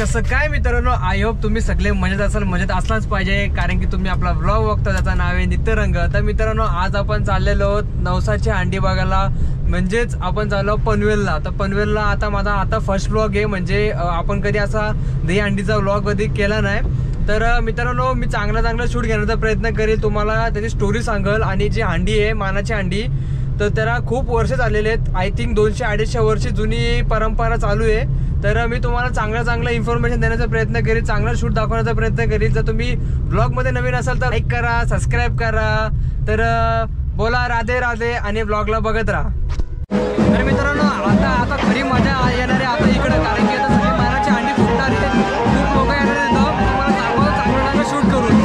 कसं काय मित्रांनो, आय होप तुम्ही सगळे मजेत असाल, मजेत असलाच पाहिजे, कारण की तुम्ही आपला व्लॉग बघता त्याचं नाव आहे नित्यरंग। तर मित्रांनो आज आपण चाललेलो आहोत नवसाची हंडी बघायला, म्हणजेच आपण चाललो पनवेलला। तर पनवेलला आता फर्स्ट व्लॉग आहे, म्हणजे आपण कधी असा दही हंडीचा व्लॉग कधी केला नाही। तर मित्रांनो मी चांगला शूट घेण्याचा प्रयत्न करेल, तुम्हाला त्याची स्टोरी सांगेल। आणि जी हंडी आहे मानाची हंडी, तर त्याला खूप वर्ष झालेले आहेत, आय थिंक 200-250 वर्ष जुनी परंपरा चालू आहे। तर मी तुम्हाला चांगला इन्फॉर्मेशन देण्याचा प्रयत्न करेल, चांगला शूट दाखवण्याचा प्रयत्न करेल। जर तुम्ही ब्लॉगमध्ये नवीन असाल तर लाईक करा, सबस्क्राईब करा। तर बोला राधे राधे आणि ब्लॉगला बघत राहा। तर मित्रांनो आता खरी मजा येणार आहे आता इकडं, कारण की आता सगळी मानाची हंडी फुटणार आहे, खूप लोक येणार आहेत। तुम्हाला चांगलं शूट करून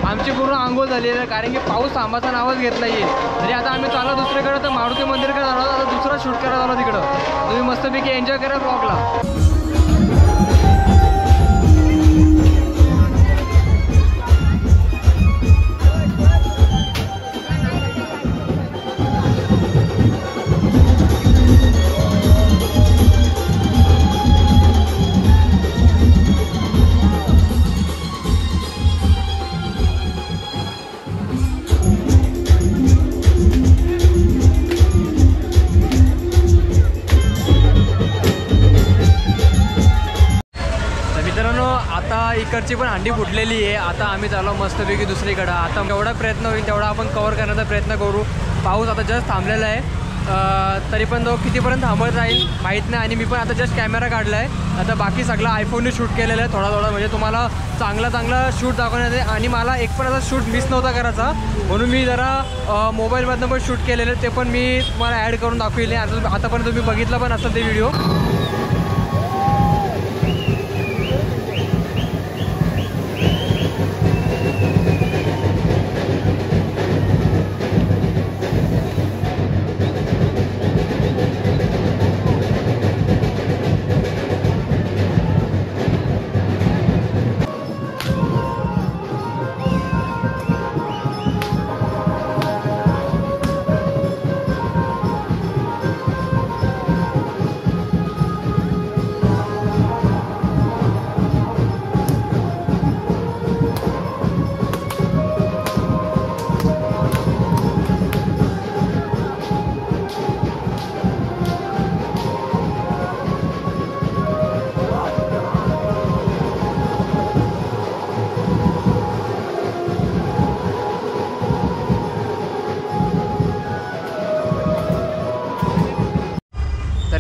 आमची पूर्ण आंघोळ झाली आहे, कारण की पाऊस थांबाचा नावच घेतला येईल। तरी आता आम्ही चाललो दुसरीकडे, तर मारुती मंदिरकडे जाणार आहोत, आता दुसरा शूट करायला आलो तिकडं। तुम्ही मस्तपैकी एन्जॉय करा ब्लॉगला। आता इकडची पण हंडी फुटलेली आहे, आता आम्ही चाललो मस्तपैकी दुसरीकडं। आता जेवढा प्रयत्न होईल तेवढा आपण कव्हर करण्याचा प्रयत्न करू। पाऊस आता जस्ट थांबलेला आहे, तरी पण तो कितीपर्यंत थांबत राहील माहीत नाही। आणि मी पण आता जस्ट कॅमेरा काढला आहे, आता बाकी सगळं आयफोनने शूट केलेलं आहे थोडा, म्हणजे तुम्हाला चांगला शूट दाखवण्यात आहे। आणि मला एक पण असा शूट मिस नव्हता करायचा, म्हणून मी जरा मोबाईलमधनं पण शूट केलेलं, ते पण मी तुम्हाला ॲड करून दाखविले। आतापर्यंत तुम्ही बघितलं पण असेल ते व्हिडिओ।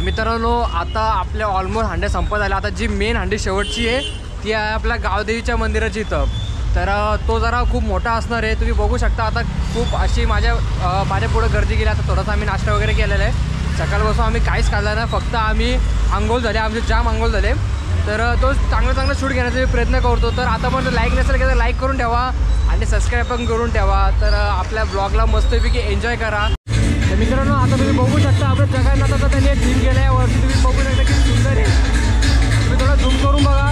मित्रांनो आता आपल्या ऑलमोस्ट हांडे संपत आले. आता जी मेन हांडी शेवटची आहे ती आहे आपल्या गावदेवीच्या मंदिराची इथं. तर तो जरा खूप मोठा असणार आहे. तुम्ही बघू शकता आता खूप अशी माझ्या पुढं गर्दी गेली. आता थोडासा आम्ही नाश्ता वगैरे केलेला आहे. सकाळपासून आम्ही काहीच खाल्लं नाही, फक्त आम्ही आंघोळ झाले, आमचे जाम आंघोळ झाले. तर तो चांगलं शूट घेण्याचा प्रयत्न करतो. तर आता पण लाईक नसेल की तर लाईक करून ठेवा आणि सबस्क्राईब पण करून ठेवा. तर आपल्या ब्लॉगला मस्तपैकी एन्जॉय करा. तर मित्रांनो आता तुम्ही बघू शकता आपल्या जगन्नाथाचा त्यांनी एक थीम केला आहे. वरती तुम्ही बघू शकता की सुंदर आहे. तुम्ही थोडा झूम करून बघा.